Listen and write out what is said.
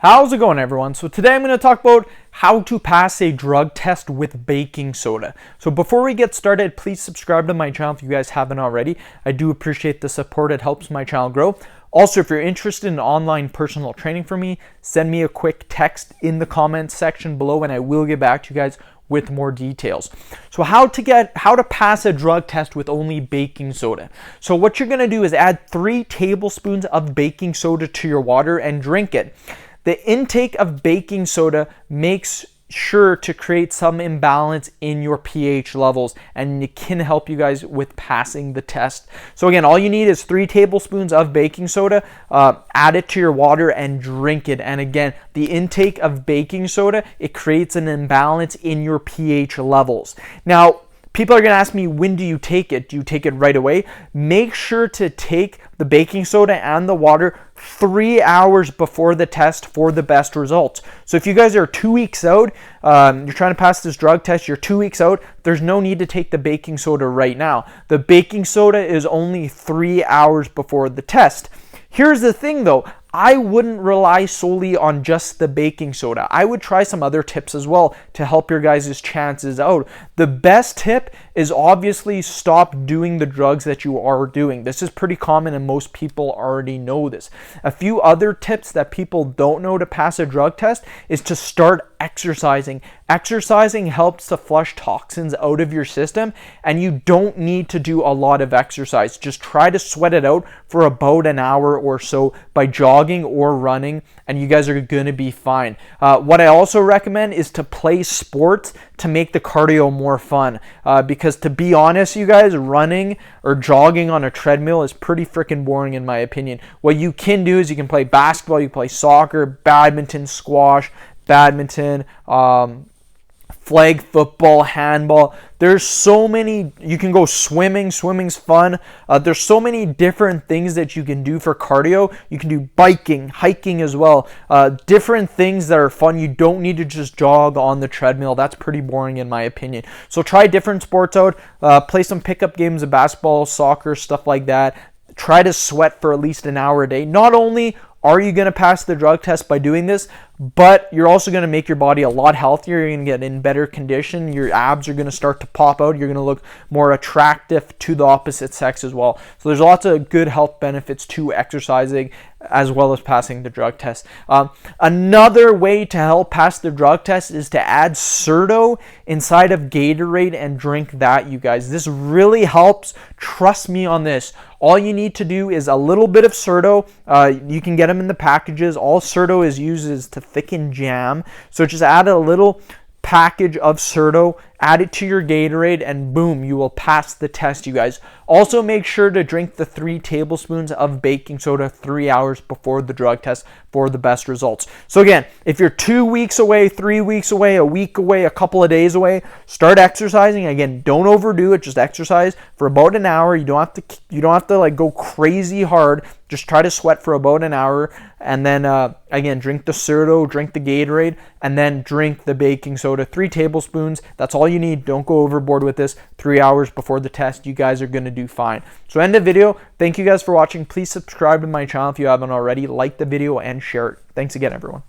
How's it going, everyone? So today I'm going to talk about how to pass a drug test with baking soda. So before we get started, please subscribe to my channel if you guys haven't already. I do appreciate the support. It helps my channel grow. Also, if you're interested in online personal training from me, send me a quick text in the comments section below and I will get back to you guys with more details. So how to pass a drug test with only baking soda. So what you're going to do is add 3 tablespoons of baking soda to your water and drink it. The intake of baking soda makes sure to create some imbalance in your pH levels, and it can help you guys with passing the test. So again, all you need is 3 tablespoons of baking soda, add it to your water and drink it. And again, the intake of baking soda, it creates an imbalance in your pH levels. Now, people are going to ask me, when do you take it? Do you take it right away? Make sure to take the baking soda and the water 3 hours before the test for the best results. So if you guys are 2 weeks out, you're trying to pass this drug test, you're 2 weeks out, there's no need to take the baking soda right now. The baking soda is only 3 hours before the test. Here's the thing though, I wouldn't rely solely on just the baking soda. I would try some other tips as well to help your guys' chances out. The best tip is obviously stop doing the drugs that you are doing. This is pretty common and most people already know this. A few other tips that people don't know to pass a drug test is to start exercising. Exercising helps to flush toxins out of your system, and you don't need to do a lot of exercise. Just try to sweat it out for about an hour or so by jogging or running, and you guys are going to be fine. What I also recommend is to play sports to make the cardio more fun, because to be honest, you guys, running or jogging on a treadmill is pretty freaking boring in my opinion. What you can do is you can play basketball, you can play soccer, badminton, squash, flag football, handball. There's so many. You can go swimming. Swimming's fun. There's so many different things that you can do for cardio. You can do biking, hiking as well. Different things that are fun. You don't need to just jog on the treadmill. That's pretty boring in my opinion. So try different sports out. Play some pickup games of basketball, soccer, stuff like that. Try to sweat for at least an hour a day. Not only are you going to pass the drug test by doing this, but you're also going to make your body a lot healthier. You're going to get in better condition. Your abs are going to start to pop out. You're going to look more attractive to the opposite sex as well. So there's lots of good health benefits to exercising as well as passing the drug test. Another way to help pass the drug test is to add cerdo inside of Gatorade and drink that, you guys. This really helps. Trust me on this. All you need to do is a little bit of cerdo. You can get them in the packages. All cerdo is used is to thicken jam. So just add a little package of cerdo, add it to your Gatorade, and boom, you will pass the test, you guys. Also, make sure to drink the 3 tablespoons of baking soda 3 hours before the drug test for the best results. So again, if you're 2 weeks away, 3 weeks away, a week away, a couple of days away, start exercising. Again, don't overdo it. Just exercise for about an hour. You don't have to like go crazy hard. Just try to sweat for about an hour, and then again, drink the cerdo, drink the Gatorade, and then drink the baking soda. 3 tablespoons. That's all you need. Don't go overboard with this. 3 hours before the test, you guys are going to do fine. So end the video. Thank you guys for watching. Please subscribe to my channel if you haven't already. Like the video and share it. Thanks again, everyone.